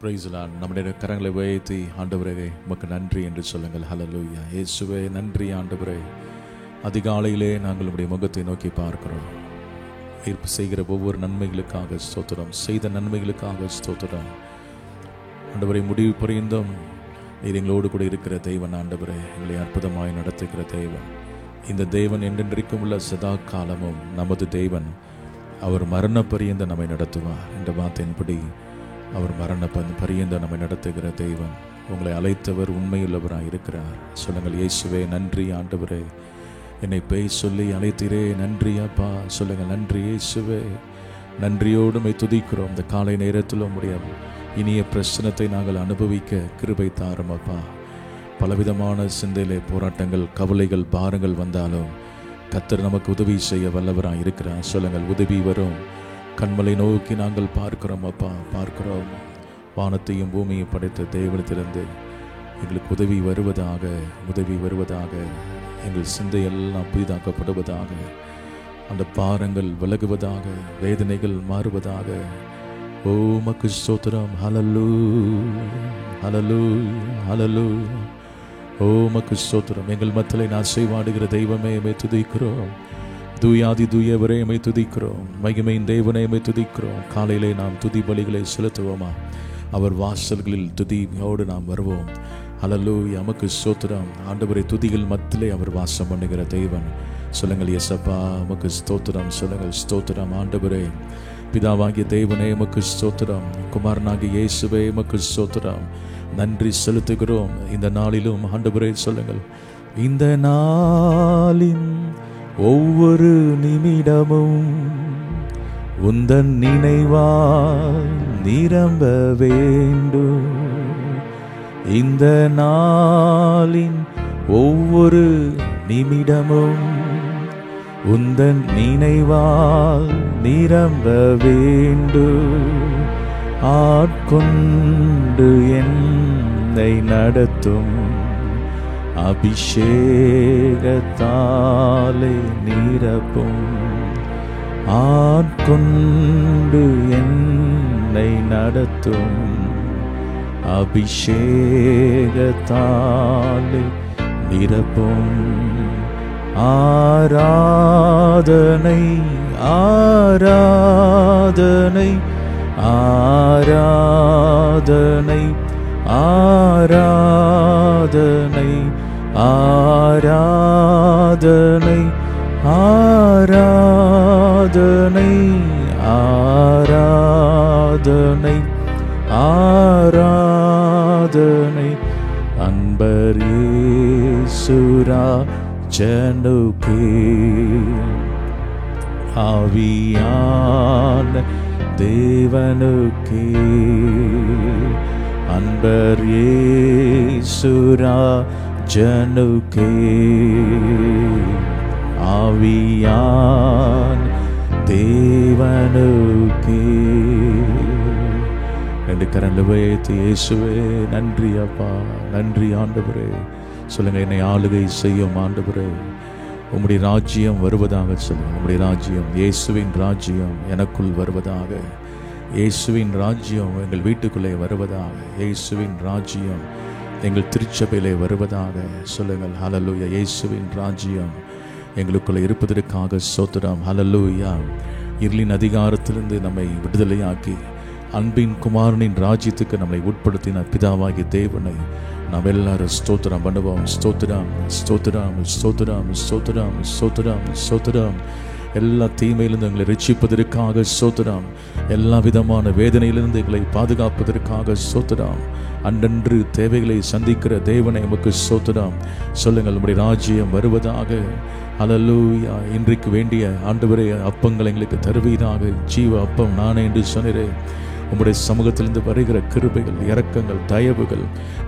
Price Lord. நம்முடைய கரங்களை உயர்த்தி ஆண்டவரே உமக்கு நன்றி என்று சொல்லுங்கள். ஹல்லேலூயா. இயேசுவே நன்றி ஆண்டவரே. அதிகாலையிலே நாங்கள் உம்முடைய முகத்தை நோக்கி பார்க்கிறோம். நீர் செய்கிற ஒவ்வொரு நன்மைகளுக்காக ஸ்தோத்திரம், செய்த நன்மைகளுக்காக ஸ்தோத்திரம் ஆண்டவரை. முடிவு பரியந்தம் நீர் எங்களோடு கூட இருக்கிற தெய்வன் ஆண்டவரே, எங்களை அற்புதமாய் நடத்துகிற தெய்வன். இந்த தேவன் என்றென்றைக்கும் உள்ள சதா காலமும் நமது தேவன். அவர் மரண பரியந்த நம்மை நடத்துவார் என்ற வார்த்தையின்படி அவர் மரண பரியந்த நம்மை நடத்துகிற தெய்வன். உங்களை அழைத்தவர் உண்மையுள்ளவராக இருக்கிறார். சொல்லுங்கள், இயேசுவே நன்றி ஆண்டவரே, என்னை பேய் சொல்லி அழைத்தீரே நன்றி அப்பா. சொல்லுங்கள், நன்றி இயேசுவே. நன்றியோடு மை துதிக்கிறோம். இந்த காலை நேரத்தில் உம்முடைய இனிய பிரச்சனத்தை நாங்கள் அனுபவிக்க கிருபை தாரும் அப்பா. பலவிதமான சிந்தையிலே போராட்டங்கள், கவலைகள், பாரங்கள் வந்தாலும் கர்த்தர் நமக்கு உதவி செய்ய வல்லவராக இருக்கிறார். சொல்லுங்கள், உதவி வரும். கண்மலை நோக்கி நாங்கள் பார்க்கிறோம் அப்பா, பார்க்கிறோம். வானத்தையும் பூமியை படைத்த தேவனத்திலிருந்து எங்களுக்கு உதவி வருவதாக, உதவி வருவதாக. எங்கள் சிந்தையெல்லாம் புதிதாக்கப்படுவதாக, அந்த பாரங்கள் விலகுவதாக, வேதனைகள் மாறுவதாக. ஓ மக்கு ஸ்தோத்திரம். ஹல்லேலூயா, ஹல்லேலூயா, ஹல்லேலூயா. ஓ மக்கு ஸ்தோத்திரம். எங்கள் மத்தியிலே நான் செய்வாடுகிற தெய்வமே மை துதிக்கிறோம். தூயாதி தூயவரே மை துதிக்கிறோம். மகிமையின் தேவனே மை துதிக்கிறோம். காலையிலே நாம் துதி பலிகளை செலுத்துவோமா? அவர் வாசல்களில் துதியோடு நாம் வருவோம். ஹல்லேலூயா, எமக்கு ஸ்தோத்திரம் ஆண்டவரே. துதிகள் மத்தியிலே அவர் வாசம் பண்ணுகிற தெய்வன். சொல்லுங்கள், இயேசப்பா எமக்கு ஸ்தோத்திரம். சொல்லுங்கள், ஸ்தோத்திரம் ஆண்டவரே. பிதாவாகிய தேவனே எமக்கு ஸ்தோத்திரம். குமாரனாகிய இயேசுவே எமக்கு ஸ்தோத்திரம். நன்றி செலுத்துகிறோம் இந்த நாளிலும் ஆண்டவரே. சொல்லுங்கள், இந்த நாளின் ஒவ்வொரு நிமிடமும் உந்தன் நினைவால் நிரம்ப வேண்டும். இந்த நாளின் ஒவ்வொரு நிமிடமும் உந்தன் நினைவால் நிரம்ப வேண்டும். ஆட்கொண்டு என்னை நடத்தும் அபிஷேகத்தாலே நிரப்பும். ஆட்கொண்டு என்னை நடத்தும் அபிஷேகத்தாலே நிரப்பும். ஆராதனை, ஆராதனை, ஆராதனை, ஆராதனை, ஆராதனை, ஆராதனை, ஆராதனை, ஆராதனை. அன்பர் இயேசுராஜனுக்கே, ஆவியான தேவனுக்கே. அன்பர் இயேசுராஜனுக்கே, ஆவியான் தேவனுக்கே. ரெண்டு கரங்களை உயர்த்தி, இயேசுவே நன்றி அப்பா, நன்றி ஆண்டவரே. சொல்லுங்க, என்னை ஆளுகை செய்யும் ஆண்டவரே. உம்முடைய ராஜ்யம் வருவதாக. சொல்லுங்க, உம்முடைய ராஜ்யம், இயேசுவின் ராஜ்யம் எனக்குள் வருவதாக. இயேசுவின் ராஜ்யம் எங்கள் வீட்டுக்குள்ளே வருவதாக. இயேசுவின் ராஜ்யம் எங்கள் திருச்சபையிலே வருவதாக. சொல்லுங்கள், ஹல்லேலூயா. இயேசுவின் ராஜ்யம் எங்களுக்குள்ளே இருப்பதற்காக ஸ்தோத்திரம். ஹல்லேலூயா. இருளின் அதிகாரத்திலிருந்து நம்மை விடுதலையாக்கி அன்பின் குமாரனின் ராஜ்யத்துக்கு நம்மை உட்படுத்தின பிதாவாகிய தேவனை நாம் எல்லாரும் ஸ்தோத்திரம் பண்ணுவோம். ஸ்தோத்திரம், ஸ்தோத்திரம், ஸ்தோத்திரம், ஸ்தோத்திரம், ஸ்தோத்திரம், ஸ்தோத்திரம். எல்லா தீமையிலிருந்து எங்களை ரட்சிப்பதற்காக ஸ்தோத்திரம். எல்லா விதமான வேதனையிலிருந்து எங்களை பாதுகாப்பதற்காக ஸ்தோத்திரம். அன்றன்று தேவைகளை சந்திக்கிற தேவனை எமக்கு ஸ்தோத்திரம். சொல்லுங்கள், உம்முடைய ராஜ்யம் வருவதாக. ஹல்லேலூயா. இன்றைக்கு வேண்டிய ஆண்டவரே அப்பங்கள் எங்களுக்கு தருவீராக. ஜீவ அப்பம் நானே என்று சொன்னீரே. உம்முடைய சமூகத்திலிருந்து வருகிற கிருபைகள், இரக்கங்கள், தயவுகள்,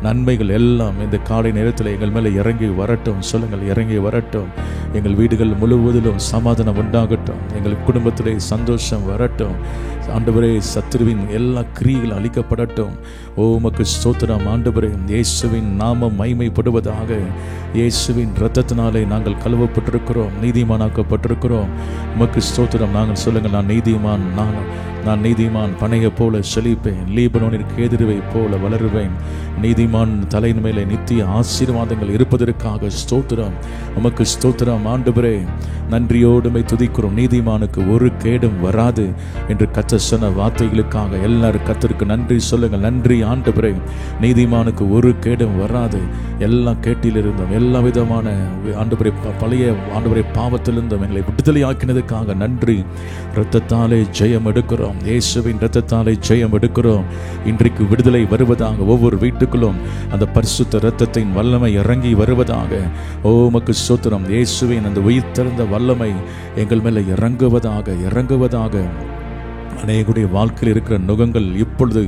நன்மைகள் எல்லாம் இந்த காலை நேரத்தில் எங்கள் மேலே இறங்கி வரட்டும். சொல்லுங்கள், இறங்கி வரட்டும். எங்கள் வீடுகள் முழுவதிலும் சமாதானம் உண்டாகட்டும். எங்கள் குடும்பத்திலே சந்தோஷம் வரட்டும். ஆண்டவரே, சத்துருவின் எல்லா கிரியைகள் அழிக்கப்படட்டும். ஓ உமக்கு ஸ்தோத்திரம் ஆண்டவரே. இயேசுவின் நாமம் மகிமைப்படுவதாக. இயேசுவின் இரத்தத்தினாலே நாங்கள் கழுவப்பட்டிருக்கிறோம், நீதிமானாக்கப்பட்டிருக்கிறோம். உமக்கு ஸ்தோத்திரம். நாங்கள் சொல்லுங்கள், நான் நீதிமான், நான் நான் நீதிமான் பனையை போல செழிப்பேன், லீபனோனின் கேதுருவை போல வளருவேன். நீதிமான் தலையின் மேலே நித்திய ஆசீர்வாதங்கள் இருப்பதற்காக ஸ்தோத்திரம். உமக்கு ஸ்தோத்திரம் ஆண்டவரே. நன்றியோடுமை துதிக்கிறோம். நீதிமானுக்கு ஒரு கேடும் வராது என்று கர்த்தர் சொன்ன வார்த்தைகளுக்காக எல்லாரும் கர்த்தருக்கு நன்றி சொல்லுங்கள். நன்றி ஆண்டவரே. நீதிமானுக்கு ஒரு கேடும் வராது. எல்லா கேட்டிலிருந்தும் எல்லா விதமான ஆண்டவரே பழைய ஆண்டவரே பாவத்திலிருந்தும் எங்களை விடுதலை ஆக்கினதுக்காக நன்றி. இரத்தத்தாலே ஜெயம் எடுக்கிறோம். இயேசுவின் இரத்தத்தாலே ஜெயம் எடுக்கிறோம். இன்றைக்கு விடுதலை வருவதாக ஒவ்வொரு வீட்டுக்குள்ளும் அந்த பரிசுத்த இரத்தத்தின் வல்லமை இறங்கி வருவதாக. ஓ உமக்கு ஸ்தோத்திரம். இயேசுவின் அந்த உயிர் திறந்த வல்லமை எங்கள் மேலே இறங்குவதாக. அநேகுடைய வாழ்க்கையில் இருக்கிற நுகங்கள் இப்பொழுது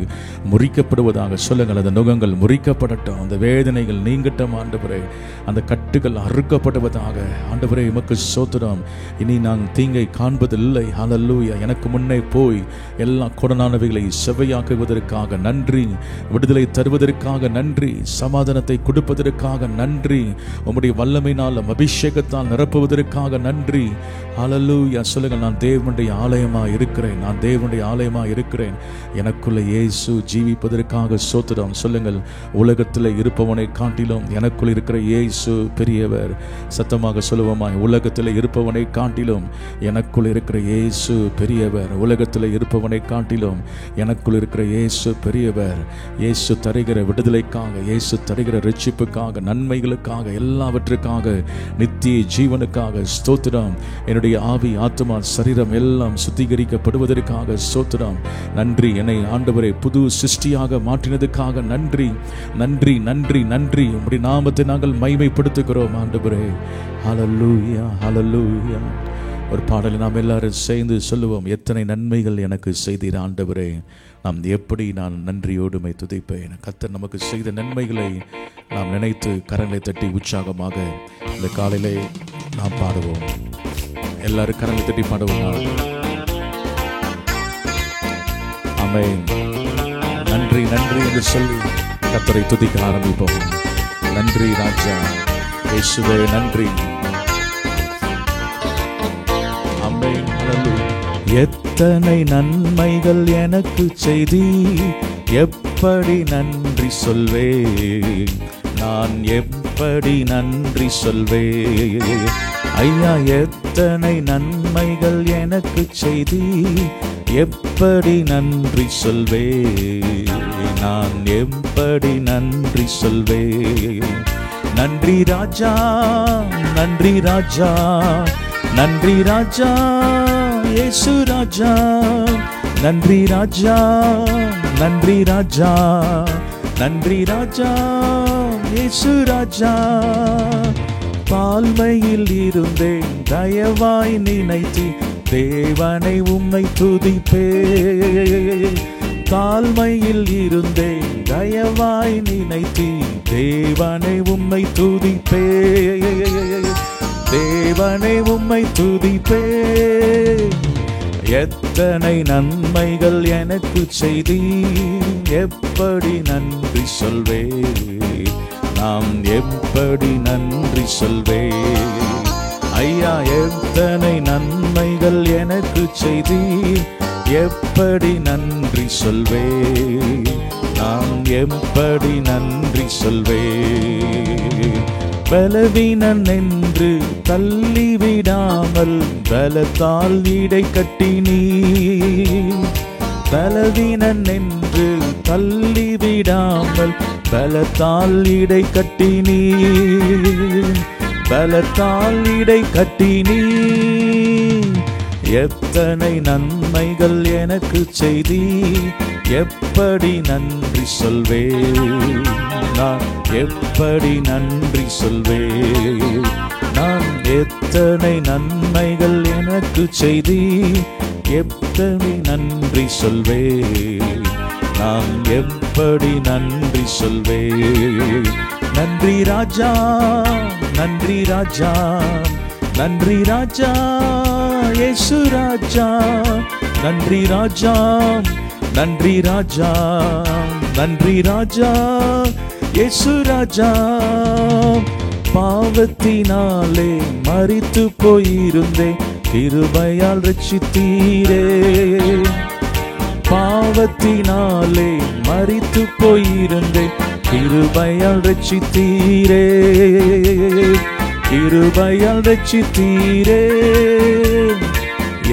முறிக்கப்படுவதாக சொல்லுங்கள். அந்த நுகங்கள் முறிக்கப்படட்டும். அந்த வேதனைகள் நீங்கட்டும் ஆண்டவரே. அந்த கட்டுகள் அறுக்கப்படுவதாக. ஆண்டவரே உமக்கு ஸ்தோத்திரம். இனி நான் தீங்கை காண்பதில்லை. ஹல்லேலூயா. எனக்கு முன்னே போய் எல்லா கொடனானவைகளை செவ்வையாக்குவதற்காக நன்றி. விடுதலை தருவதற்காக நன்றி. சமாதானத்தை கொடுப்பதற்காக நன்றி. உம்முடைய வல்லமையினால் அபிஷேகத்தால் நிரப்புவதற்காக நன்றி. ஹல்லேலூயா. சொல்லுங்கள். நான் தேவனுடைய ஆலயமாக இருக்கிறேன். நான் தேவனுடைய ஆலயமாக இருக்கிறேன். எனக்குள்ள இயேசு ஜீவிப்பதற்காக ஸ்தோத்திரம். சொல்லுங்கள். உலகத்தில் இருப்பவனை காட்டிலும் எனக்குள் இருக்கிற இயேசு பெரியவர். சத்தமாக சொல்லுவோமாய். உலகத்தில் இருப்பவனை காட்டிலும் எனக்குள் இருக்கிற இயேசு பெரியவர். உலகத்தில் இருப்பவனை காட்டிலும் எனக்குள் இருக்கிற இயேசு பெரியவர். இயேசு தருகிற விடுதலைக்காக, இயேசு தருகிற ரட்சிப்புக்காக, நன்மைகளுக்காக, எல்லாவற்றுக்காக, நித்திய ஜீவனுக்காக ஸ்தோத்திரம். என்னுடைய ஆவி, ஆத்மா, சரீரம் எல்லாம் சுத்திகரிக்கப்படுவதற்காக ஸ்தோத்திரம். நன்றி. என்னை ஆண்டவரே புது சிருஷ்டியாக மாற்றினதுக்காக நன்றி. நன்றி நன்றி நன்றி. உம்முடைய நாமத்தை நாங்கள் மகிமைப்படுத்துகிறோம் ஆண்டவரே. ஹல்லேலூயா ஹல்லேலூயா. ஒரு பாடலை நாம் எல்லாரும் சேர்ந்து சொல்லுவோம். எத்தனை நன்மைகள் எனக்கு செய்தீர் ஆண்டவரே. நாம் எப்படி நான் நன்றியோடுமை துதிப்பேன். கர்த்தர் நமக்கு செய்த நன்மைகளை நாம் நினைத்து கரங்களை தட்டி உற்சாகமாக இந்த காலையிலே நாம் பாடுவோம். எல்லாரும் கரங்களை தட்டி பாடுவோம். ஆமென். நன்றி நன்றி என்று சொல்லி கர்த்தரை துதிக்க ஆரம்பிப்போம். நன்றி ராஜா இயேசுவே நன்றி. ஆமென். ஹல்லேலூயா. எத்தனை நன்மைகள் எனக்கு செய்தி, எப்படி நன்றி சொல்வே, நான் எப்படி நன்றி சொல்வே. ஐயா எத்தனை நன்மைகள் எனக்கு செய்தி, எப்படி நன்றி சொல்வே, நான் எப்படி நன்றி சொல்வே. நன்றி ராஜா நன்றி ராஜா நன்றி ராஜா இயேசு ராஜா. நன்றி ராஜா நன்றி ராஜா நன்றி ராஜா இயேசு ராஜா. தாழ்மையில் இருந்தேன் தயவாய் நினைத்து தேவனை உம்மை துதிப்பே. தாழ்மையில் இருந்தேன் தயவாய் நினைத்து தேவனை உம்மை துதிப்பே. தேவனை உம்மை துதிப்பே. எத்தனை நன்மைகள் எனக்கு செய்தி, எப்படி நன்றி சொல்வே, நாம் எப்படி நன்றி சொல்வே. ஐயா எத்தனை நன்மைகள் எனக்கு செய்தி, எப்படி நன்றி சொல்வே, நாம் எப்படி நன்றி சொல்வே. பலவீனன் என்று தள்ளிவிடாமல் பலத்தால் இடை கட்டினீ. பலவீனன் என்று தள்ளிவிடாமல் பலத்தால் இடை கட்டினீ. பலத்தால் இடை கட்டினீ. எத்தனை நன்மைகள் எனக்கு செய்தி, எப்படி நன்றி சொல்வே, நான் எப்படி நன்றி சொல்வே. நான் எத்தனை நன்மைகள் எனக்கு செய்தி, எப்படி நன்றி சொல்வே, நான் எப்படி நன்றி சொல்வே. நன்றி ராஜா நன்றி ராஜா நன்றி ராஜா இயேசு ராஜா. நன்றி ராஜா நன்றி ராஜா நன்றி ராஜா இயேசு ராஜா. பாவத்தினாலே மரித்து போயிருந்தேன், கிருபையால் ரட்சித்தீரே. பாவத்தினாலே மரித்து போயிருந்தேன், கிருபையால் ரட்சித்தீரே, கிருபையால் ரட்சித்தீரே.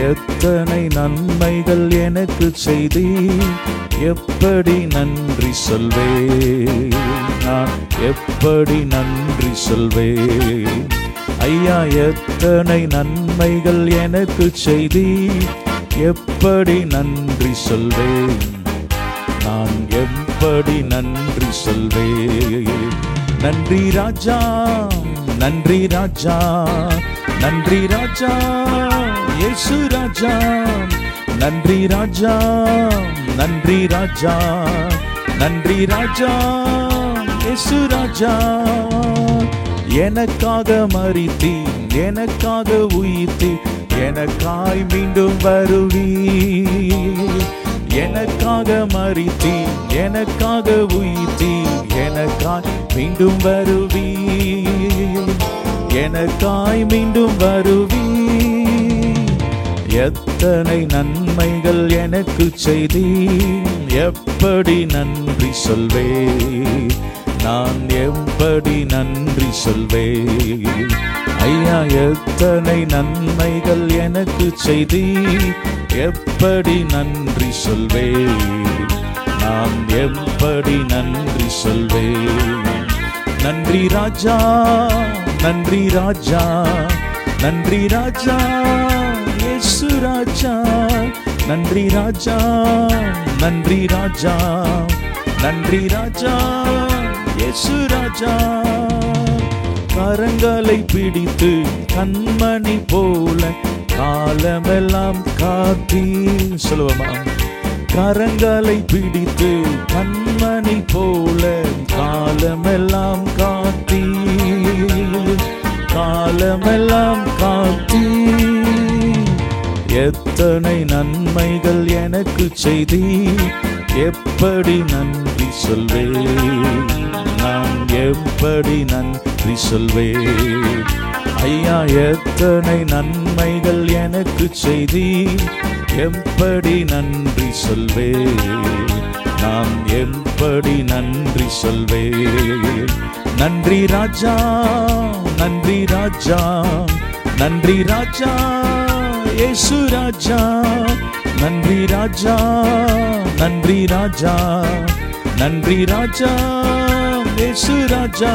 எத்தனை நன்மைகள் எனக்கு செய்தீர், எப்படி நன்றி சொல்வேன், நான் எப்படி நன்றி சொல்வேன். ஐயா, எத்தனை நன்மைகள் எனக்கு செய்தீர், எப்படி நன்றி சொல்வேன், நான் எப்படி நன்றி சொல்வேன். நன்றி ராஜா, நன்றி ராஜா, நன்றி ராஜா, இயேசு ராஜா. நன்றி ராஜா, நன்றி ராஜா, நன்றி ராஜா, இயேசு ராஜா. எனக்காக மரித்தீர், எனக்காக உயிர்த்தீர், எனக்காய் மீண்டும் வருவீர். எனக்காக மரித்தீர், எனக்காக உயிர்த்தீர், எனக்காய் மீண்டும் வருவீர், எனக்காய் மீண்டும் வருவீர். எத்தனை நன்மைகள் எனக்கு செய்தீர், எப்படி நன்றி சொல்வேன், நான் எப்படி நன்றி சொல்வேன். ஐயா, எத்தனை நன்மைகள் எனக்கு செய்தீர், எப்படி நன்றி சொல்வேன், நான் எப்படி நன்றி சொல்வேன். நன்றி ராஜா, நன்றி ராஜா, நன்றி ராஜா, இயேசு ராஜா. நன்றி ராஜா, நன்றி ராஜா, நன்றி ராஜா, இயேசு ராஜா. கரங்களை பிடித்து கண்மணி போல காலமெல்லாம் காத்தீர். சொல்லுவோமா? கரங்களை பிடித்து கண்மணி போல காலமெல்லாம் காத்தீர், காலமெல்லாம் காத்தீர். எத்தனை நன்மைகள் எனக்கு செய்தீர், எப்படி நன்றி சொல்வேன், நான் எப்படி நன்றி சொல்வேன். ஐயா, எத்தனை நன்மைகள் எனக்கு செய்தீர், எப்படி நன்றி சொல்வேன், நான் எப்படி நன்றி சொல்வேன். நன்றி ராஜா, நன்றி ராஜா, நன்றி ராஜா, இயேசு ராஜா. நன்றி ராஜா, நன்றி ராஜா, நன்றி ராஜா, இயேசு ராஜா.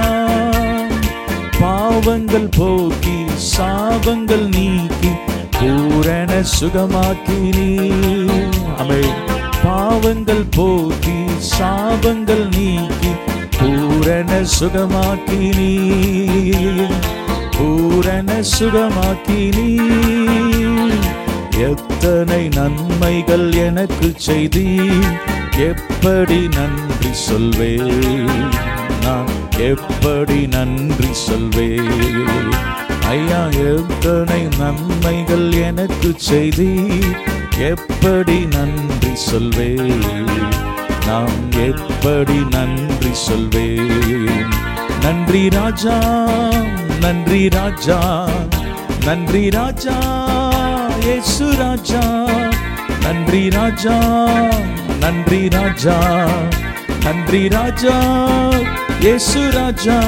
பாவங்கள் போக்கி சாபங்கள் நீக்கி பூரண சுகமாக்கினீ. ஆமென். பாவங்கள் போக்கி சாபங்கள் நீக்கி பூரண சுகமாக்கினீ, பூரண சுகமாக்கினீ. எத்தனை நன்மைகள் எனக்கு செய்தீர், எப்படி நன்றி சொல்வேன், நான் எப்படி நன்றி சொல்வேன். ஐயா, எத்தனை நன்மைகள் எனக்கு செய்தீர், எப்படி நன்றி சொல்வேன், நான் எப்படி நன்றி சொல்வேன். நன்றி ராஜா, நன்றி ராஜா, நன்றி ராஜா, இயேசு ராஜா. நன்றி ராஜா, நன்றி ராஜா, நன்றி ராஜா, இயேசு ராஜா.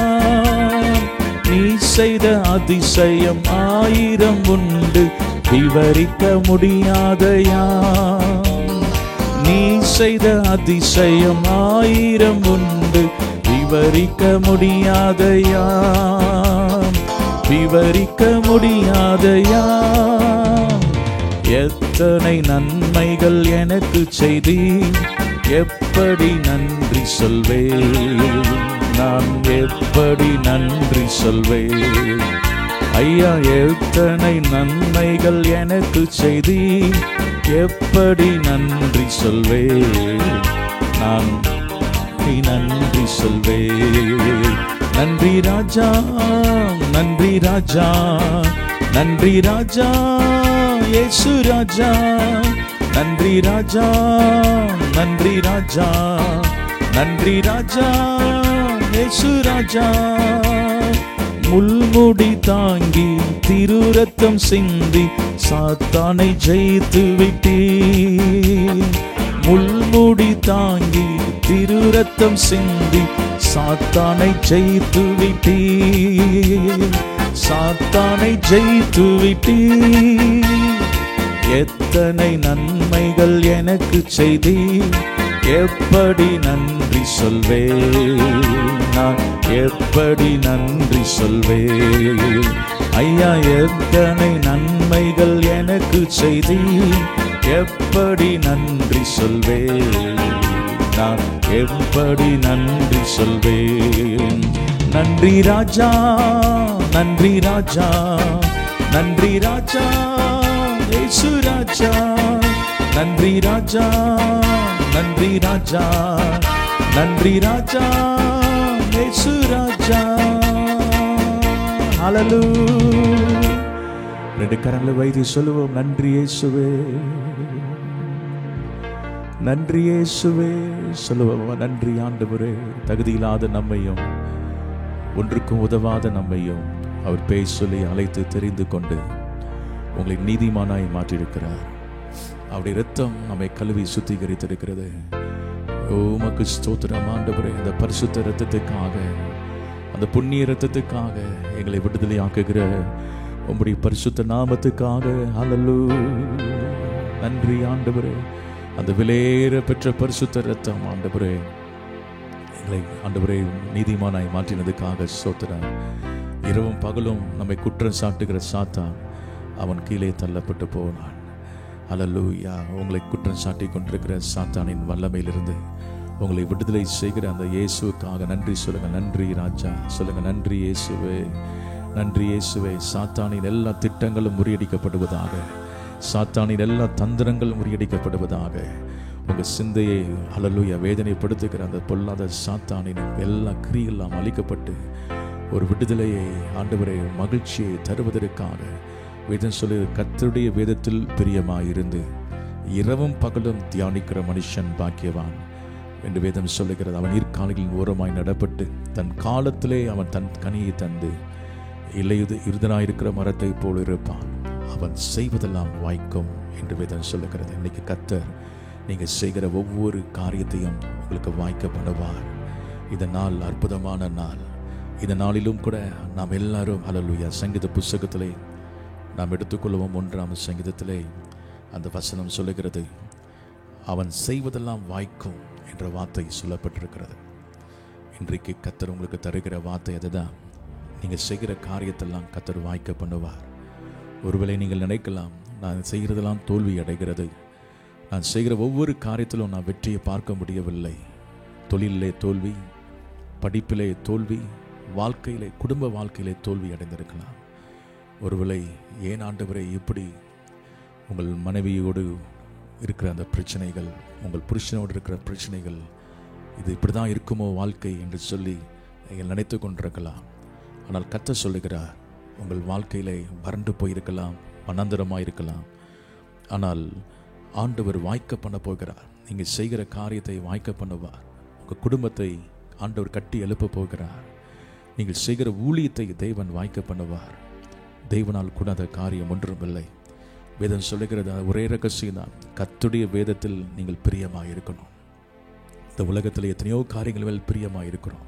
நீ செய்த அதிசயம் ஆயிரம் உண்டு, விவரிக்க முடியாதையா. நீ செய்த அதிசயம் ஆயிரம் உண்டு, விவரிக்க முடியாதையா, விவரிக்க முடியாதையா. எத்தனை நன்மைகள் எனக்கு செய்தீர், எப்படி நன்றி சொல்வேன், நான் எப்படி நன்றி சொல்வேன். ஐயா, எத்தனை நன்மைகள் எனக்கு செய்தீர், எப்படி நன்றி சொல்வேன், நான் நன்றி சொல்வேன். நன்றி ராஜா, நன்றி ராஜா, நன்றி ராஜா, இயேசு ராஜா. நன்றி ராஜா, நன்றி ராஜா, நன்றி ராஜா, இயேசு ராஜா. முள்முடி தாங்கி திருரத்தம் சிந்தி சாத்தானை ஜெயித்து விட்டீர். முள்முடி ரத்தம் சிந்தி சாத்தானை ஜெயித்து விட்டீர், சாத்தானை ஜெயித்து விட்டீர். எத்தனை நன்மைகள் எனக்கு செய்தீர், எப்படி நன்றி சொல்வேன், நான் எப்படி நன்றி சொல்வேன். ஐயா, எத்தனை நன்மைகள் எனக்கு செய்தீர், எப்படி நன்றி சொல்வேன், நான் எப்படி நன்றி சொல்வேன். நன்றி ராஜா, நன்றி ராஜா, நன்றி ராஜா, இயேசு ராஜா. நன்றி ராஜா, நன்றி ராஜா, நன்றி ராஜா, இயேசு ராஜா. ஹல்லேலூயா. ரெண்டு கரங்களை வைத்து சொல்லுவோம், நன்றி இயேசுவே, நன்றி இயேசுவே சொல்லுவோம். நன்றி ஆண்டவரே, தகுதியில்லாத நம்மையும் ஒன்றுக்கும் உதவாத நம்மையும் அவர் பேய் சொல்லி அழைத்து தெரிந்து கொண்டு உங்களை நீதிமானாய் மாற்றியிருக்கிறார். அவருடைய இரத்தம் நம்மை கழுவி சுத்திகரித்திருக்கிறது. உமக்கு ஸ்தோத்திரம் ஆண்டவரே. அந்த பரிசுத்த இரத்தத்துக்காக, அந்த புண்ணிய இரத்தத்துக்காக, எங்களை விடுதலை ஆக்குகிற உம்முடைய பரிசுத்த நாமத்துக்காக ஹல்லேலூயா. நன்றி ஆண்டவரே. அந்த விலையேற பெற்ற பரிசுத்த இரத்தம் ஆண்டவரே, எங்களை ஆண்டவரே நீதிமானாய் மாற்றினதுக்காக ஸ்தோத்திரம். இரவும் பகலும் நம்மை குற்றம் சாட்டுகிற சாத்தான் அவன் கீழே தள்ளப்பட்டு போனான். ஹல்லேலூயா. உங்களை குற்றம் சாட்டி கொண்டிருக்கிற சாத்தானின் வல்லமையிலிருந்து உங்களை விடுதலை செய்கிற அந்த இயேசுவுக்காக நன்றி சொல்லுங்க. நன்றி ராஜா சொல்லுங்க. நன்றி இயேசுவே, நன்றி இயேசுவே. சாத்தானின் எல்லா திட்டங்களும் முறியடிக்கப்படுவதாக, சாத்தானின் எல்லா தந்திரங்களும் முறியடிக்கப்படுவதாக. உங்க சிந்தையை ஹல்லேலூயா வேதனைப்படுத்துகிற அந்த பொல்லாத சாத்தானின் எல்லா கிரியெல்லாம் அழிக்கப்பட்டு ஒரு விடுதலையை ஆண்டவரை மகிழ்ச்சியை தருவதற்காக வேதம் சொல்லி கர்த்தருடைய வேதத்தில் பிரியமாயிருந்து இரவும் பகலும் தியானிக்கிற மனுஷன் பாக்கியவான் என்று வேதம் சொல்லுகிறது. அவன் நீர்க்கால்களின் ஓரமாய் நடப்பட்டு தன் காலத்திலே அவன் தன் கனியை தந்து இருதனாயிருக்கிற மரத்தை போல் இருப்பான். அவன் செய்வதெல்லாம் வாய்க்கும் என்று வேதம் சொல்லுகிறது. இன்னைக்கு கர்த்தர் நீங்க செய்கிற ஒவ்வொரு காரியத்தையும் உங்களுக்கு வாய்க்க பண்ணுவார். இந்த நாள் அற்புதமான நாள். இந்த நாளிலும் கூட நாம் எல்லாரும் ஹல்லேலூயா சங்கீத புஸ்தகத்திலே நாம் எடுத்துக்கொள்வோம். 1ஆம் சங்கீதத்திலே அந்த வசனம் சொல்லுகிறது, அவன் செய்வதெல்லாம் வாய்க்கும் என்ற வார்த்தை சொல்லப்பட்டிருக்கிறது. இன்றைக்கு கர்த்தர் உங்களுக்கு தருகிற வார்த்தை அதுதான். நீங்கள் செய்கிற காரியத்தெல்லாம் கர்த்தர் வாய்க்க பண்ணுவார். ஒருவேளை நீங்கள் நினைக்கலாம், நான் செய்கிறதெல்லாம் தோல்வி அடைகிறது, நான் செய்கிற ஒவ்வொரு காரியத்திலும் நான் வெற்றியை பார்க்க முடியவில்லை. தொழிலிலே தோல்வி, படிப்பிலே தோல்வி, வாழ்க்கையிலே குடும்ப வாழ்க்கையிலே தோல்வி அடைந்திருக்கலாம். ஒருவேளை ஏன் ஆண்டவரே இப்படி உங்கள் மனைவியோடு இருக்கிற அந்த பிரச்சனைகள், உங்கள் புருஷனோடு இருக்கிற பிரச்சனைகள், இது இப்படி தான் இருக்குமோ வாழ்க்கை என்று சொல்லி நீங்கள் நினைத்து கொண்டிருக்கலாம். ஆனால் கர்த்தர் சொல்லுகிறார், உங்கள் வாழ்க்கையிலே வறண்டு போயிருக்கலாம், வனாந்தரமாக இருக்கலாம், ஆனால் ஆண்டவர் வாய்க்க பண்ண போகிறார். நீங்கள் செய்கிற காரியத்தை வாய்க்க பண்ணுவார். உங்கள் குடும்பத்தை ஆண்டவர் கட்டி எழுப்ப போகிறார். நீங்கள் செய்கிற ஊழியத்தை தேவன் வாய்க்க பண்ணுவார். தேவனால் கூடாத காரியம் ஒன்றும் இல்லை. வேதம் சொல்லுகிறது ஒரே ரகசியம் தான், கர்த்தருடைய வேதத்தில் நீங்கள் பிரியமாக இருக்கணும். இந்த உலகத்தில் எத்தனையோ காரியங்கள் மேல் பிரியமாக இருக்கிறோம்.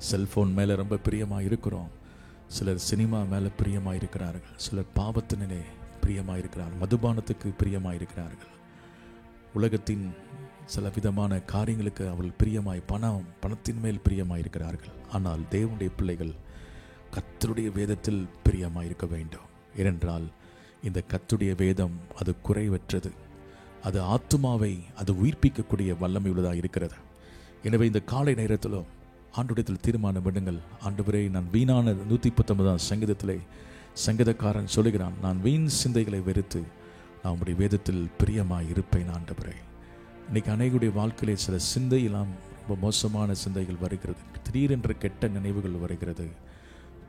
செல்ஃபோன் மேலே ரொம்ப பிரியமாக இருக்கிறோம். சிலர் சினிமா மேலே பிரியமாக இருக்கிறார்கள். சிலர் பாவத்தினே பிரியமாக இருக்கிறார்கள். மதுபானத்துக்கு பிரியமாக இருக்கிறார்கள். உலகத்தின் சில விதமான காரியங்களுக்கு அவர்கள் பிரியமாய் பணத்தின் மேல் பிரியமாக இருக்கிறார்கள். ஆனால் தேவனுடைய பிள்ளைகள் கர்த்தருடைய வேதத்தில் பிரியமாக இருக்க வேண்டும். ஏனென்றால் இந்த கர்த்தருடைய வேதம் அது குறைவற்றது. அது ஆத்துமாவை அது உயிர்ப்பிக்கக்கூடிய வல்லமை உள்ளதாக இருக்கிறது. எனவே இந்த காலை நேரத்திலும் ஆண்டவரிடத்தில் தீர்மானம் பண்ணுங்கள். ஆண்டவரே, நான் வீணான 119ஆம் சங்கீதத்திலே சங்கீதக்காரன் சொல்லுகிறான், நான் வீண் சிந்தைகளை வெறுத்து நான் உம்முடைய வேதத்தில் பிரியமாய் இருப்பேன் ஆண்டவரே. இன்னைக்கு அநேகருடைய வாழ்க்கையிலே சில சிந்தையெல்லாம் ரொம்ப மோசமான சிந்தைகள் வருகிறது. திடீரென்ற கெட்ட நினைவுகள் வருகிறது,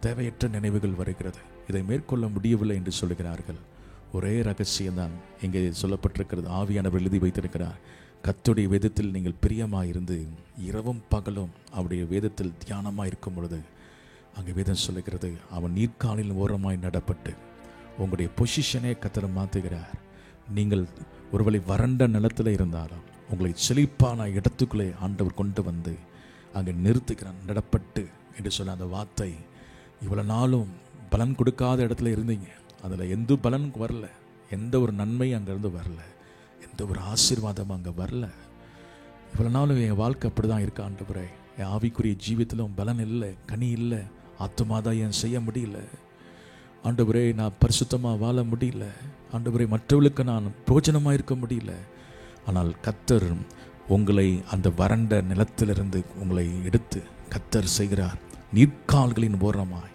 தேவையற்ற நினைவுகள் வருகிறது. இதை மேற்கொள்ள முடியவில்லை என்று சொல்லுகிறார்கள். ஒரே ரகசியம்தான் இங்கே சொல்லப்பட்டிருக்கிறது. ஆவியானவர் எழுதி வைத்திருக்கிறார், கர்த்தருடைய வேதத்தில் நீங்கள் பிரியமாயிருந்து இரவும் பகலும் அவருடைய வேதத்தில் தியானமாக இருக்கும் பொழுது அங்கே வேதம் சொல்லுகிறது, அவன் நீர்க்காலில் ஓரமாய் நடப்பட்டு உங்களுடைய பொசிஷனே கர்த்தர் மாற்றுகிறார். நீங்கள் ஒருவேளை வறண்ட நிலத்தில் இருந்தாலும், உங்களை செழிப்பான இடத்துக்குள்ளே ஆண்டவர் கொண்டு வந்து அங்கே நிறுத்துக்கிறான். நடப்பட்டு என்று சொல்ல அந்த வார்த்தை, இவ்வளோ நாளும் பலன் கொடுக்காத இடத்துல இருந்தீங்க, அதில் எந்த பலன் வரல, எந்த ஒரு நன்மை அங்கேருந்து வரல, எந்த ஒரு ஆசீர்வாதம் அங்கே வரல. இவ்வளோ நாளும் என் வாழ்க்கை அப்படி தான் இருக்கா ஆண்டவரே, என் ஆவிக்குரிய ஜீவியத்திலும் பலன் இல்லை, கனி இல்லை, ஆத்துமாதான் என் செய்ய முடியல ஆண்டவரே, நான் பரிசுத்தமாக வாழ முடியல ஆண்டவரே, மற்றவர்களுக்கு நான் பிரோஜனமாக இருக்க முடியல. ஆனால் கர்த்தர் உங்களை அந்த வறண்ட நிலத்திலிருந்து உங்களை எடுத்து கர்த்தர் செய்கிறார் நீர்க்கால்களின் ஓரமாய்.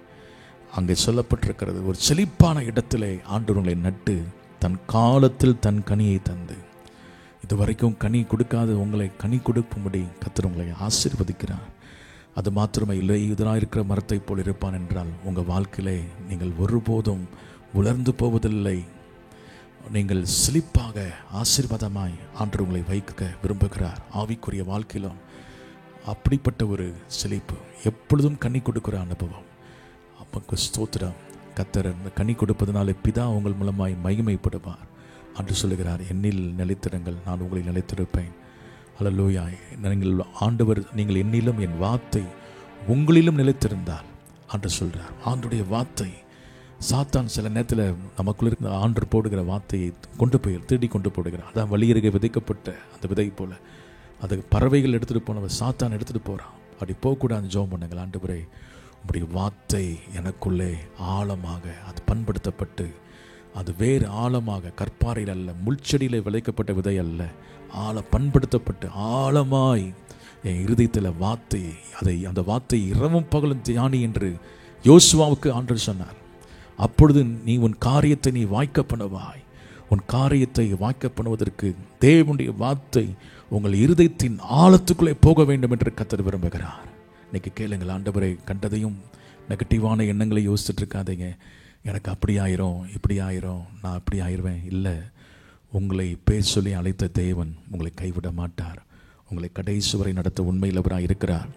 அங்கே சொல்லப்பட்டிருக்கிறது, ஒரு செழிப்பான இடத்திலே ஆண்டவர் உங்களை நட்டு தன் காலத்தில் தன் கனியை தந்து, இதுவரைக்கும் கனி கொடுக்காத உங்களை கனி கொடுக்கும்படி கர்த்தர் உங்களை ஆசீர்வதிக்கிறார். அது மாத்திரமே இல்லை, இதனால் இருக்கிற மரத்தை போல் இருப்பான் என்றால் உங்கள் வாழ்க்கையிலே நீங்கள் ஒருபோதும் உலர்ந்து போவதில்லை. நீங்கள் செழிப்பாக ஆசீர்வாதமாய் ஆண்டவர் உங்களை வைக்க விரும்புகிறார். ஆவிக்குரிய வாழ்க்கையிலும் அப்படிப்பட்ட ஒரு செழிப்பு, எப்பொழுதும் கனி கொடுக்கிற அனுபவம். அப்போ ஸ்தோத்திரம். கர்த்தர் கனி கொடுப்பதனாலே பிதா உங்கள் மூலமாய் மகிமைப்படுவார் என்று சொல்லுகிறார். என்னில் நிலைத்திருங்கள், நான் உங்களை நிலைத்திருப்பேன். அல்லேலூயா. நீங்கள் ஆண்டவர், நீங்கள் என்னிலும் என் வார்த்தை உங்களிலும் நிலைத்திருந்தால் என்று சொல்கிறார். ஆண்டுடைய வார்த்தை, சாத்தான் சில நேரத்தில் நமக்குள்ள இருந்த ஆண்டு போடுகிற வார்த்தையை கொண்டு போய் திருடி கொண்டு போடுகிறார். அதான் வழியருகே விதைக்கப்பட்ட அந்த விதை போல, அது பறவைகள் எடுத்துகிட்டு போனவர் சாத்தான் எடுத்துகிட்டு போகிறான். அப்படி போகக்கூடாது. ஜெபம் பண்ணுங்கள். ஆண்டவரே, உம்முடைய வார்த்தை எனக்குள்ளே ஆழமாக அது பண்படுத்தப்பட்டு, அது வேறு ஆழமாக கற்பாறையில் அல்ல, முள்செடியில் விளைக்கப்பட்ட விதை அல்ல, பண்படுத்தப்பட்டு ஆழமாய் என் இருதயத்தில் வார்த்தை, அந்த வார்த்தை இரவும் பகலும் தியானி என்று யோசுவாவுக்கு ஆண்டவர் சொன்னார். அப்பொழுது நீ உன் காரியத்தை நீ வாய்க்க பண்ணுவாய். உன் காரியத்தை வாய்க்க பண்ணுவதற்கு தேவனுடைய வார்த்தை உங்கள் இருதயத்தின் ஆழத்துக்குள்ளே போக வேண்டும் என்று கர்த்தர் விரும்புகிறார். இன்னைக்கு கேளுங்கள். ஆண்டவரை, கண்டதையும் நெகட்டிவான எண்ணங்களை யோசிச்சுட்டு இருக்காதீங்க. எனக்கு அப்படி ஆயிரும், இப்படி ஆயிரும், நான் அப்படி ஆயிடுவேன். இல்லை, உங்களை பேர் சொல்லி அழைத்த தேவன் உங்களை கைவிட மாட்டார். உங்களை கடைசி வரை நடத்த உண்மையில் அவராக இருக்கிறார்.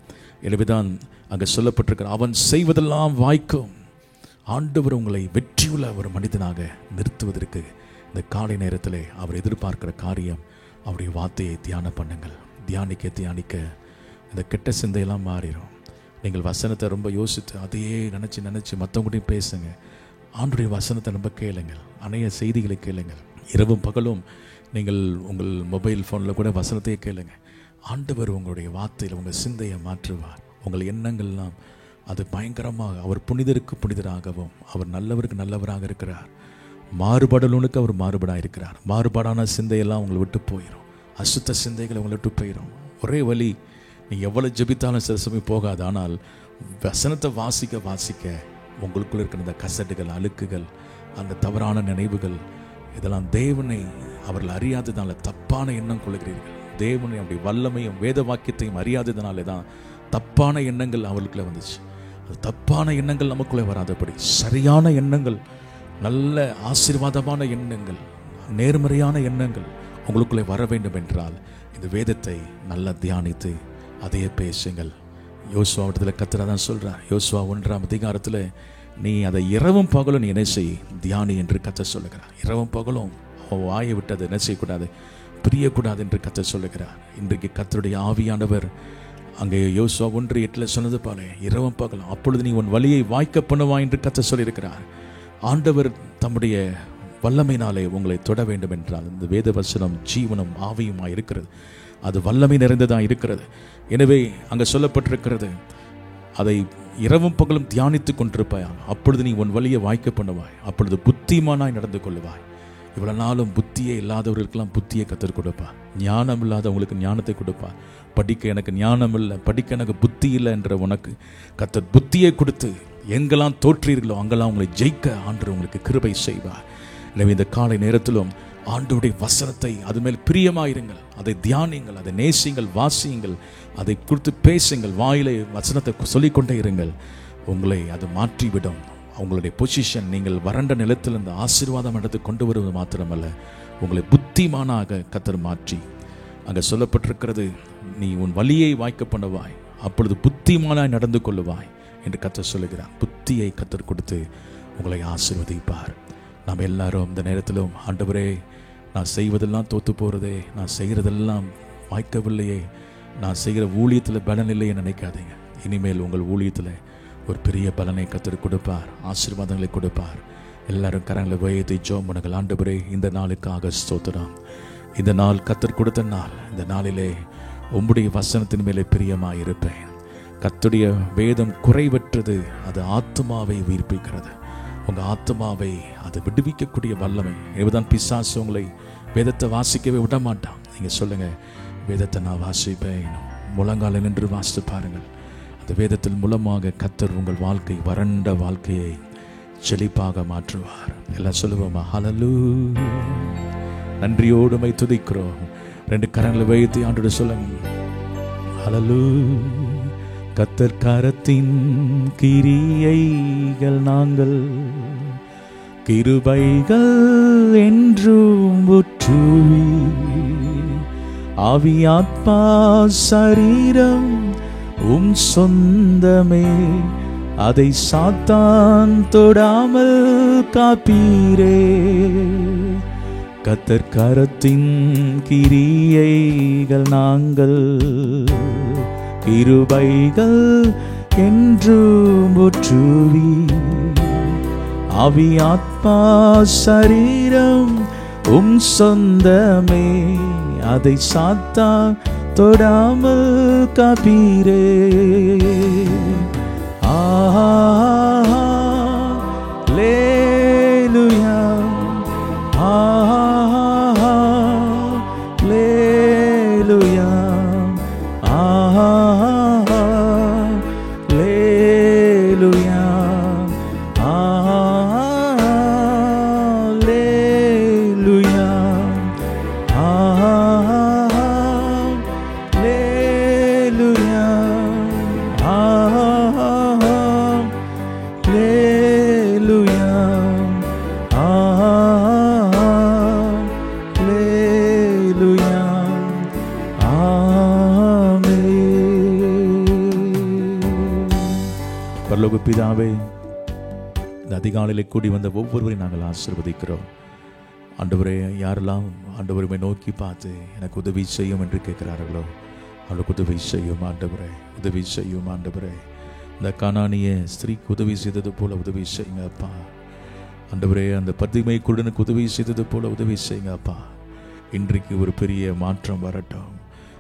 எனவேதான் அங்கே சொல்லப்பட்டிருக்கிறார், அவன் செய்வதெல்லாம் வாய்க்கும். ஆண்டவர் உங்களை வெற்றியுள்ள ஒரு மனிதனாக நிறுத்துவதற்கு இந்த காலை நேரத்தில் அவர் எதிர்பார்க்கிற காரியம், அவருடைய வார்த்தையை தியானம் பண்ணுங்கள். தியானிக்க தியானிக்க இந்த கெட்ட சிந்தையெல்லாம் மாறிடும். நீங்கள் வசனத்தை ரொம்ப யோசித்து அதையே நினச்சி மற்றவங்கள்டையும் பேசுங்க. ஆண்டுடைய வசனத்தை ரொம்ப கேளுங்கள். அநேக செய்திகளை கேளுங்கள். இரவும் பகலும் நீங்கள் உங்கள் மொபைல் ஃபோனில் கூட வசனத்தையே கேளுங்க. ஆண்டவர் உங்களுடைய வார்த்தையில் உங்கள் சிந்தையை மாற்றுவார். உங்கள் எண்ணங்கள்லாம் அது பயங்கரமாக, அவர் புனிதருக்கு புனிதராகவும் அவர் நல்லவருக்கு நல்லவராக இருக்கிறார். மாறுபாடலுனுக்கு அவர் மாறுபாடாக இருக்கிறார். மாறுபாடான சிந்தையெல்லாம் உங்களை விட்டு போயிடும். அசுத்த சிந்தைகளை உங்களை விட்டு போயிடும். ஒரே வழி, நீங்கள் எவ்வளோ ஜெபித்தாலும் சில சமயம் போகாது. ஆனால் வசனத்தை வாசிக்க வாசிக்க உங்களுக்குள்ள இருக்கிற இந்த கசடுகள், அழுக்குகள், அந்த தவறான நினைவுகள், இதெல்லாம் தேவனை அவர்கள் அறியாததுனால தப்பான எண்ணம் கொள்கிறீர்கள். தேவனை அப்படி வல்லமையும் வேத வாக்கியத்தையும் அறியாததுனாலே தான் தப்பான எண்ணங்கள் அவர்களுக்குள்ளே வந்துச்சு. அது தப்பான எண்ணங்கள் நமக்குள்ளே வராதபடி சரியான எண்ணங்கள், நல்ல ஆசீர்வாதமான எண்ணங்கள், நேர்மறையான எண்ணங்கள் உங்களுக்குள்ளே வர வேண்டும் என்றால் இந்த வேதத்தை நல்லா தியானித்து அதையே பேசுங்கள். யோசுவாவிடத்தில் கர்த்தர் தான் சொல்கிறார். யோசுவா 1ஆம் அதிகாரத்தில் நீ அதை இரவும் பகலும் நீ என்ன செய், தியானி என்று கர்த்தர் சொல்லுகிறார். இரவும் பகலும் வாயை விட்டு அதை என்ன செய்யக்கூடாது, பிரியக்கூடாது என்று கர்த்தர் சொல்லுகிறார். இன்றைக்கு கர்த்தருடைய ஆவியானவர் அங்கே யோசுவா 1:8 சொன்னது போல இரவும் பகலும் அப்பொழுது நீ உன் வழியை வாய்க்க பண்ணுவாய் என்று கர்த்தர் சொல்லியிருக்கிறார். ஆண்டவர் தம்முடைய வல்லமையினாலே உங்களை தொட வேண்டும் என்றால் இந்த வேத வசனம் ஜீவனும் ஆவியுமாய் இருக்கிறது. அது வல்லமை நிறைந்ததாக இருக்கிறது. எனவே அங்கே சொல்லப்பட்டிருக்கிறது, அதை இரவும் பகலும் தியானித்து கொண்டிருப்பாய், அப்பொழுது நீ உன் வழியை வாய்க்க பண்ணுவாய், அப்பொழுது புத்திமானாய் நடந்து கொள்ளுவாய். இவ்வளோ நாளும் புத்தியே இல்லாதவர்களுக்கெல்லாம் புத்தியை கற்றுக் கொடுப்பா. ஞானம் இல்லாதவங்களுக்கு ஞானத்தை கொடுப்பா. படிக்க எனக்கு ஞானம் இல்லை, படிக்க எனக்கு புத்தி இல்லை என்ற உனக்கு கர்த்தர் புத்தியை கொடுத்து எங்கெல்லாம் தோற்றீர்களோ அங்கெல்லாம் உங்களை ஜெயிக்க ஆண்டவர் உங்களுக்கு கிருபை செய்வார். எனவே இந்த காலை நேரத்திலும் ஆண்டவருடைய வசனத்தை அது மேல் பிரியமாயிருங்கள், அதை தியானிங்கள், அதை நேசிங்கள், வாசியுங்கள், அதை குறித்து பேசுங்கள், வாயிலை வசனத்தை சொல்லிக்கொண்டே இருங்கள். உங்களை அது மாற்றிவிடும். உங்களுடைய பொசிஷன், நீங்கள் வறண்ட நிலத்திலிருந்து ஆசீர்வாதம் எடுத்து கொண்டு வருவது மாத்திரமல்ல, உங்களை புத்திமானாக கர்த்தர் மாற்றி அங்கே சொல்லப்பட்டிருக்கிறது, நீ உன் வழியை வாய்க்க பண்ணுவாய், அப்பொழுது புத்திமானாய் நடந்து கொள்ளுவாய் என்று கர்த்தர் சொல்லுகிறார். புத்தியை கர்த்தர் கொடுத்து உங்களை ஆசீர்வதிப்பார். நாம் எல்லாரும் இந்த நேரத்திலும் ஆண்டவரே, நான் செய்வதெல்லாம் தோற்று போகிறதே, நான் செய்கிறதெல்லாம் வாய்க்கவில்லையே, நான் செய்கிற ஊழியத்தில் பலன் இல்லையே நினைக்காதீங்க. இனிமேல் உங்கள் ஊழியத்தில் ஒரு பெரிய பலனை கர்த்தர் கொடுப்பார், ஆசீர்வாதங்களை கொடுப்பார். எல்லாரும் கரங்களை உயர்த்தி ஜெபம் பண்ணுங்கள். ஆண்டவரே, இந்த நாளுக்காக ஸ்தோத்திரம். இந்த நாள் கர்த்தர் கொடுத்த நாள். இந்த நாளிலே உம்முடைய வசனத்தின் மேலே பிரியமாயிருப்பேன். கர்த்தருடைய வேதம் குறைவற்றது, அது ஆத்துமாவை உயிர்ப்பிக்கிறது. உங்கள் ஆத்மாவை அது விடுவிக்கக்கூடிய வல்லமை. இதுதான் பிசாசு உங்களை வேதத்தை வாசிக்கவே விட மாட்டான். நீங்கள் சொல்லுங்கள், வேதத்தை நான் வாசிப்பேன். முழங்கால நின்று வாசித்து பாருங்கள். அந்த வேதத்தின் மூலமாக கர்த்தர் உங்கள் வாழ்க்கை, வறண்ட வாழ்க்கையை செழிப்பாக மாற்றுவார். எல்லாம் சொல்லுவோமா? ஹல்லேலூயா. நன்றியோடு மை துதிக்கிறோம். 2 கரங்களை வைத்து ஆண்டோடு சொல்லுங்க. ஹல்லேலூயா. கர்த்தர் கரத்தின் கிரியைகள் நாங்கள், கிருபைகள் என்றும் ஊற்றுவி, ஆவி ஆத்மா சரீரம் உம் சொந்தமே, அதை சாத்தான் தொடாமல் காப்பீரே. கர்த்தர் கரத்தின் கிரியைகள் நாங்கள், கிருபைகள் என்றும் ஊற்றுவி, ஆவி ஆத்மா சரீரம் உம் சொந்தமே, அதை சாத்தான் தொடாமல் காப்பீரே. ஹல்லேலூயா, ஹல்லேலூயா, ஹல்லேலூயா, ஹல்லேலூயா, ஹல்லேலூயா, ஹல்லேலூயா, ஹல்லேலூயா. பரலோக பிதாவே, இந்த அதிகாலையிலே கூடி வந்த ஒவ்வொருவரையும் நாங்கள் ஆசீர்வதிக்கிறோம். ஆண்டவரே, யாரெல்லாம் ஆண்டவரை நோக்கி பார்த்து எனக்கு உதவி செய்யும் என்று கேட்கிறார்களோ அவளுக்கு உதவி செய்யும் ஆண்டவரே, உதவி செய்யும் ஆண்டவரே. இந்த கானானிய ஸ்திரீக்கு உதவி செய்தது போல உதவி செய்யுங்க அப்பா. ஆண்டவரே, அந்த பத்திமை குருடனுக்கு உதவி செய்தது போல உதவி செய்யுங்க அப்பா. இன்றைக்கு ஒரு பெரிய மாற்றம் வரட்டும்.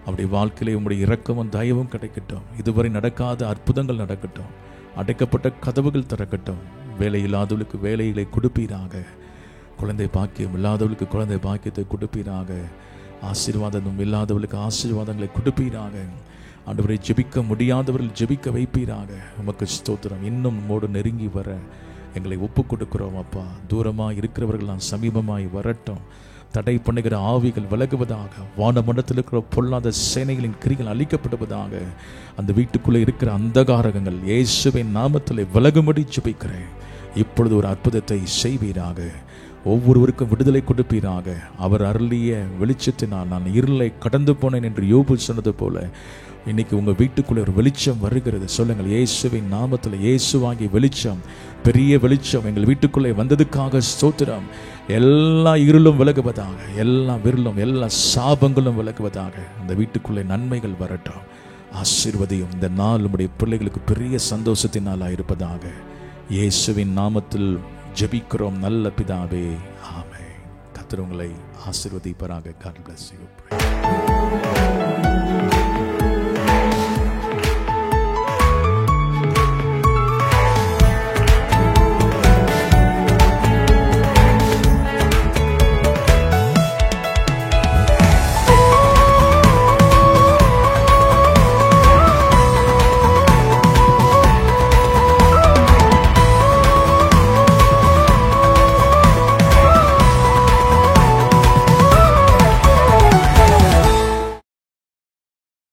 அவருடைய வாழ்க்கையிலே உங்களுடைய இரக்கமும் தயவும் கிடைக்கட்டும். இதுவரை நடக்காத அற்புதங்கள் நடக்கட்டும். அடைக்கப்பட்ட கதவுகள் திறக்கட்டும். வேலை இல்லாதவர்களுக்கு வேலைகளை கொடுப்பீராக. குழந்தை பாக்கியம் இல்லாதவர்களுக்கு குழந்தை பாக்கியத்தை கொடுப்பீராக. ஆசீர்வாதம் இல்லாதவர்களுக்கு ஆசீர்வாதங்களை கொடுப்பீராக. ஆண்டவரை ஜெபிக்க முடியாதவர்கள் ஜெபிக்க வைப்பீராக. உமக்கு ஸ்தோத்திரம். இன்னும் நம்மோடு நெருங்கி வர எங்களை ஒப்பு கொடுக்கிறோம் அப்பா. தூரமாக இருக்கிறவர்கள் சமீபமாய் வரட்டும். தடை பண்ணுகிற ஆவிகள் விலகுவதாக. வானமண்டலத்தில் இருக்கிற பொல்லாத சேனைகளின் கிரிகள் அழிக்கப்படுவதாக. அந்த வீட்டுக்குள்ளே இருக்கிற அந்தகாரகங்கள் இயேசுவின் நாமத்தில் விலகும்படி ஜெபிக்கிறேன். இப்பொழுது ஒரு அற்புதத்தை செய்வீராக. ஒவ்வொருவருக்கும் விடுதலை கொடுப்பீராக. அவர் அருளிய வெளிச்சத்தினால் நான் இருளை கடந்து போனேன் என்று யோபு சொன்னது போல இன்னைக்கு உங்கள் வீட்டுக்குள்ளே ஒரு வெளிச்சம் வருகிறது. சொல்லுங்கள், இயேசுவின் நாமத்தில் இயேசுவாகிய வெளிச்சம், பெரிய வெளிச்சம் எங்கள் வீட்டுக்குள்ளே வந்ததுக்காக ஸ்தோத்திரம். எல்லா இருளும் விலகுவதாக. எல்லா விரலும் எல்லா சாபங்களும் விலகுவதாக. அந்த வீட்டுக்குள்ளே நன்மைகள் வரட்டும். ஆசீர்வதியும். இந்த நாள் நம்முடைய பிள்ளைகளுக்கு பெரிய சந்தோஷத்தின் நாளாக இருப்பதாக. இயேசுவின் நாமத்தில் ஜெபிக்கிறோம் நல்ல பிதாவே, ஆமென். கர்த்தர் உங்களை ஆசீர்வதிப்பாராக. God bless you.